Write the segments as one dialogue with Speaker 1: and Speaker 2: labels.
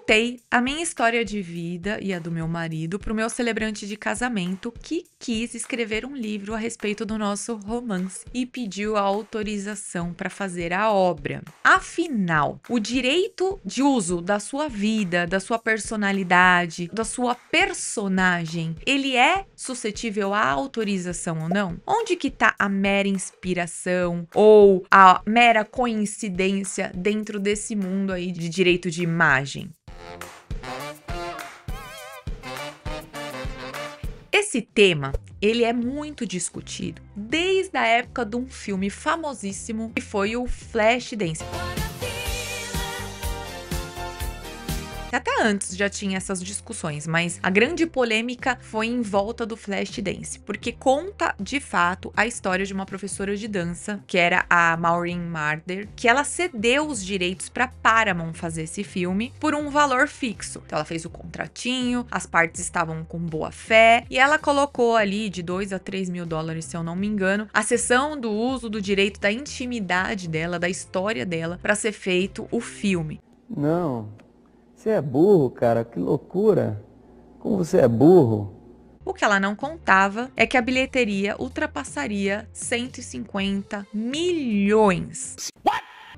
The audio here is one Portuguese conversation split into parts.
Speaker 1: contei a minha história de vida e a do meu marido pro meu celebrante de casamento, que quis escrever um livro a respeito do nosso romance e pediu a autorização para fazer a obra. Afinal, o direito de uso da sua vida, da sua personalidade, da sua personagem, ele é suscetível à autorização ou não? Onde que tá a mera inspiração ou a mera coincidência dentro desse mundo aí de direito de imagem? Esse tema, ele é muito discutido desde a época de um filme famosíssimo que foi o Flashdance. Até antes já tinha essas discussões, mas a grande polêmica foi em volta do Flashdance, porque conta de fato a história de uma professora de dança, que era a Maureen Marder, que ela cedeu os direitos para Paramount fazer esse filme por um valor fixo. Então ela fez o contratinho, as partes estavam com boa fé e ela colocou ali de 2 a 3 mil dólares, se eu não me engano, a cessão do uso do direito da intimidade dela, da história dela, para ser feito o filme.
Speaker 2: Não. Você é burro, cara, que loucura. Como você é burro.
Speaker 1: O que ela não contava é que a bilheteria ultrapassaria 150 milhões.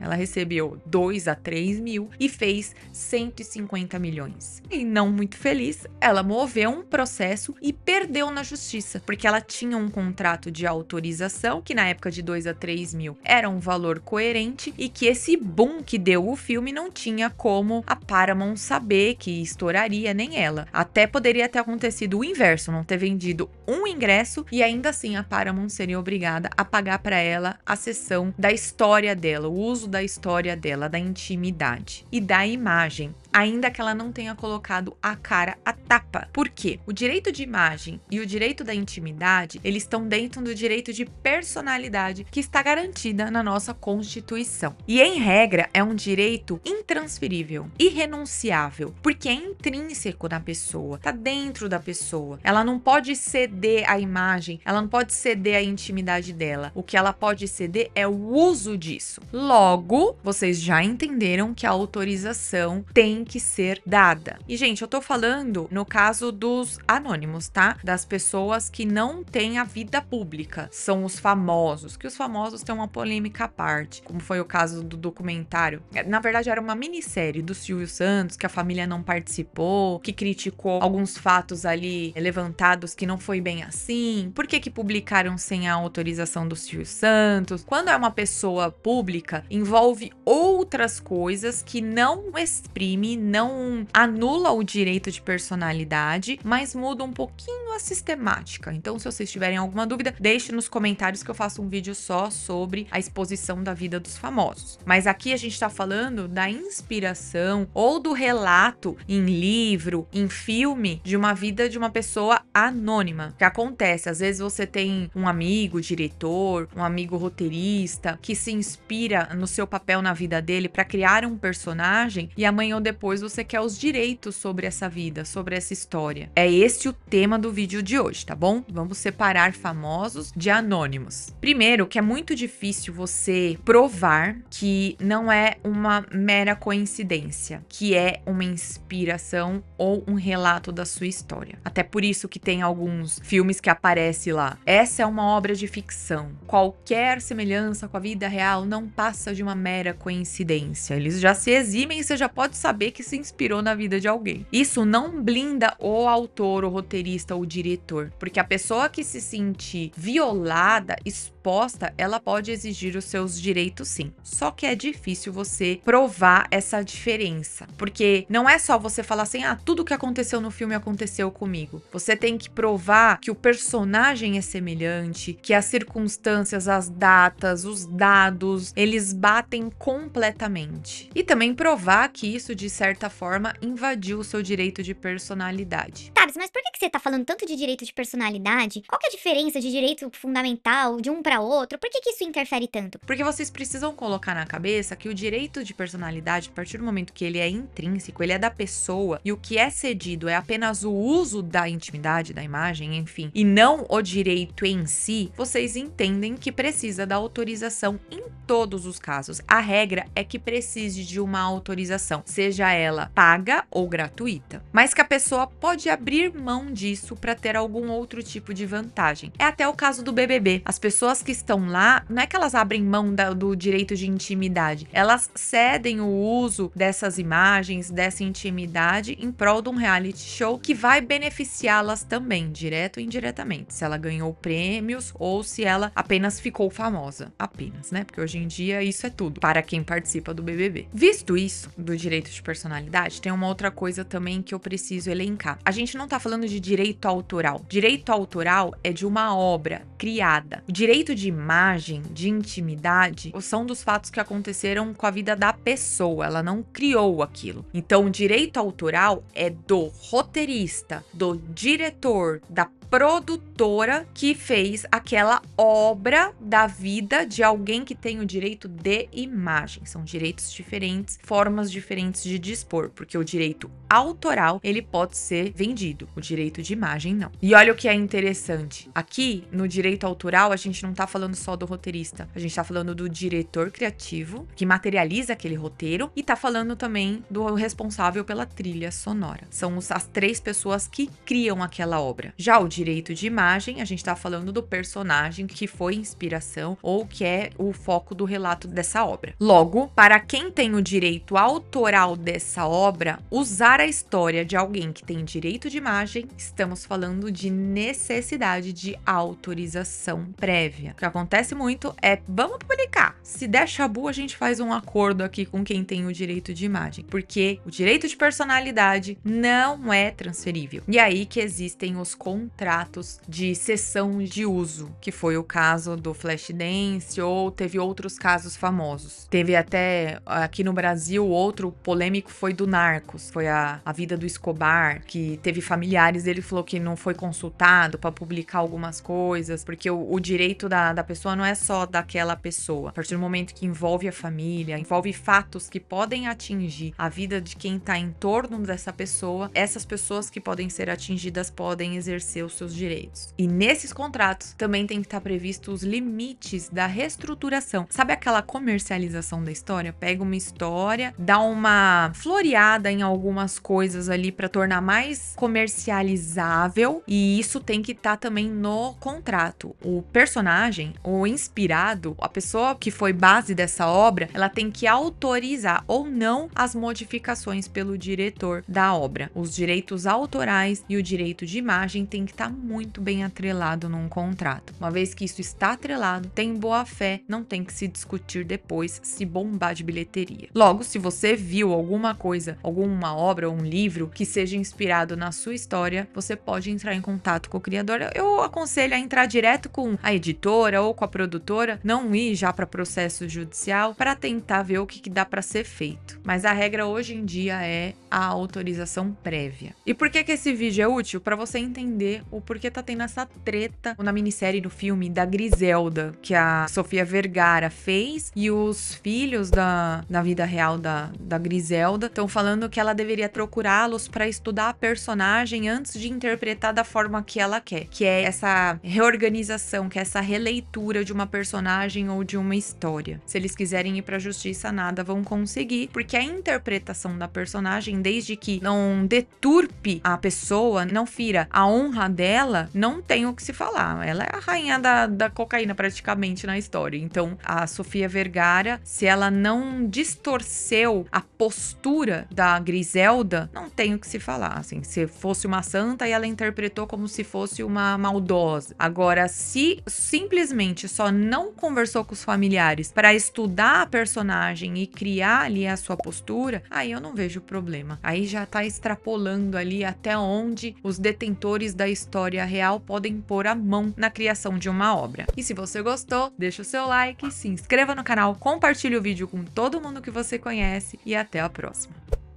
Speaker 1: Ela recebeu 2 a 3 mil e fez 150 milhões. E não muito feliz, ela moveu um processo e perdeu na justiça, porque ela tinha um contrato de autorização, que na época de 2 a 3 mil era um valor coerente, e que esse boom que deu o filme não tinha como a Paramount saber que estouraria, nem ela. Até poderia ter acontecido o inverso, não ter vendido um ingresso e ainda assim a Paramount seria obrigada a pagar para ela a sessão da história dela, o uso da história dela, da intimidade e da imagem, ainda que ela não tenha colocado a cara a tapa. Por quê? O direito de imagem e o direito da intimidade, eles estão dentro do direito de personalidade que está garantida na nossa Constituição. E, em regra, é um direito intransferível, irrenunciável, porque é intrínseco na pessoa, tá dentro da pessoa. Ela não pode ceder a imagem, ela não pode ceder a intimidade dela. O que ela pode ceder é o uso disso. Logo, vocês já entenderam que a autorização tem que ser dada. E, gente, eu tô falando no caso dos anônimos, tá? Das pessoas que não têm a vida pública. São os famosos, que os famosos têm uma polêmica à parte, como foi o caso do documentário. Na verdade, era uma minissérie do Silvio Santos, que a família não participou, que criticou alguns fatos ali levantados que não foi bem assim. Por que que publicaram sem a autorização do Silvio Santos? Quando é uma pessoa pública, envolve outras coisas que não exprime, não anula o direito de personalidade, mas muda um pouquinho a sistemática. Então, se vocês tiverem alguma dúvida, deixe nos comentários que eu faço um vídeo só sobre a exposição da vida dos famosos. Mas aqui a gente tá falando da inspiração ou do relato em livro, em filme, de uma vida de uma pessoa anônima. Que acontece, às vezes você tem um amigo diretor, um amigo roteirista, que se inspira no seu papel na vida dele para criar um personagem e amanhã ou depois você quer os direitos sobre essa vida, sobre essa história. É esse o tema do vídeo de hoje, tá bom? Vamos separar famosos de anônimos. Primeiro, que é muito difícil você provar que não é uma mera coincidência, que é uma inspiração ou um relato da sua história. Até por isso que tem alguns filmes que aparece lá. Essa é uma obra de ficção. Qualquer semelhança com a vida real não passa de uma mera coincidência. Eles já se eximem e você já pode saber que se inspirou na vida de alguém. Isso não blinda o autor, o roteirista ou o diretor, porque a pessoa que se sentir violada, exposta, ela pode exigir os seus direitos sim. Só que é difícil você provar essa diferença, porque não é só você falar assim, tudo que aconteceu no filme aconteceu comigo. Você tem que provar que o personagem é semelhante, que as circunstâncias, as datas, os dados, eles batem completamente. E também provar que isso, de certa forma, invadiu o seu direito de personalidade.
Speaker 3: Tabs, mas por que você tá falando tanto de direito de personalidade, qual que é a diferença de direito fundamental de um para outro? Por que isso interfere tanto?
Speaker 1: Porque vocês precisam colocar na cabeça que o direito de personalidade, a partir do momento que ele é intrínseco, ele é da pessoa, e o que é cedido é apenas o uso da intimidade, da imagem, enfim, e não o direito em si, vocês entendem que precisa da autorização em todos os casos. A regra é que precise de uma autorização, seja ela paga ou gratuita, mas que a pessoa pode abrir mão disso para ter algum outro tipo de vantagem. É até o caso do BBB. As pessoas que estão lá, não é que elas abrem mão do direito de intimidade, elas cedem o uso dessas imagens, dessa intimidade em prol de um reality show que vai beneficiá-las também, direto ou indiretamente, se ela ganhou prêmios ou se ela apenas ficou famosa. Apenas, né? Porque hoje em dia isso é tudo para quem participa do BBB. Visto isso, do direito de personalidade, tem uma outra coisa também que eu preciso elencar. A gente não tá falando de direito autoral. Direito autoral é de uma obra criada. O direito de imagem, de intimidade, são dos fatos que aconteceram com a vida da pessoa. Ela não criou aquilo. Então, o direito autoral é do roteirista, do diretor, da produtora que fez aquela obra da vida de alguém que tem o direito de imagem. São direitos diferentes, formas diferentes de dispor, porque o direito autoral, ele pode ser vendido, o direito de imagem não. E olha o que é interessante, aqui no direito autoral a gente não tá falando só do roteirista, a gente tá falando do diretor criativo, que materializa aquele roteiro, e tá falando também do responsável pela trilha sonora. São as três pessoas que criam aquela obra. Já o direito de imagem, a gente tá falando do personagem que foi inspiração ou que é o foco do relato dessa obra. Logo, para quem tem o direito autoral dessa obra, usar a história de alguém que tem direito de imagem, estamos falando de necessidade de autorização prévia. O que acontece muito é, vamos publicar. Se der chabu, a gente faz um acordo aqui com quem tem o direito de imagem, porque o direito de personalidade não é transferível. E aí que existem os contratos de cessão de uso, que foi o caso do Flashdance, ou teve outros casos famosos. Teve até aqui no Brasil, outro polêmico foi do Narcos, foi a vida do Escobar, que teve familiares, ele falou que não foi consultado para publicar algumas coisas, porque o direito da pessoa não é só daquela pessoa. A partir do momento que envolve a família, envolve fatos que podem atingir a vida de quem tá em torno dessa pessoa, essas pessoas que podem ser atingidas podem exercer os seus direitos. E nesses contratos também tem que estar previsto os limites da reestruturação. Sabe aquela comercialização da história? Pega uma história, dá uma floreada em algumas coisas ali para tornar mais comercializável, e isso tem que estar também no contrato. O personagem, o inspirado, a pessoa que foi base dessa obra, ela tem que autorizar ou não as modificações pelo diretor da obra. Os direitos autorais e o direito de imagem tem que estar muito bem atrelado num contrato. Uma vez que isso está atrelado, tem boa fé, não tem que se discutir depois se bombar de bilheteria. Logo, se você viu alguma coisa, alguma obra ou um livro que seja inspirado na sua história, você pode entrar em contato com o criador. Eu aconselho a entrar direto com a editora ou com a produtora, não ir já para processo judicial, para tentar ver o que dá para ser feito. Mas a regra hoje em dia é a autorização prévia. E por que esse vídeo é útil? Para você entender o porquê tá tendo essa treta na minissérie do filme da Griselda, que a Sofia Vergara fez, e os filhos da vida real da Griselda estão falando que ela deveria procurá-los para estudar a personagem antes de interpretar da forma que ela quer, que é essa reorganização, que é essa releitura de uma personagem ou de uma história. Se eles quiserem ir para a justiça, nada vão conseguir, porque a interpretação da personagem, desde que não deturpe a pessoa, não fira a honra dela, não tem o que se falar. Ela é a rainha da cocaína praticamente na história. Então, a Sofia Vergara, se ela não distorceu a postura da Griselda, não tem o que se falar. Assim, se fosse uma santa e ela interpretou como se fosse uma maldosa. Agora, se simplesmente só não conversou com os familiares para estudar a personagem e criar ali a sua postura, aí eu não vejo problema. Aí já tá extrapolando ali até onde os detentores da história real podem pôr a mão na criação de uma obra. E se você gostou, deixa o seu like, se inscreva no canal, compartilhe o vídeo com todo mundo que você conhece e até a próxima.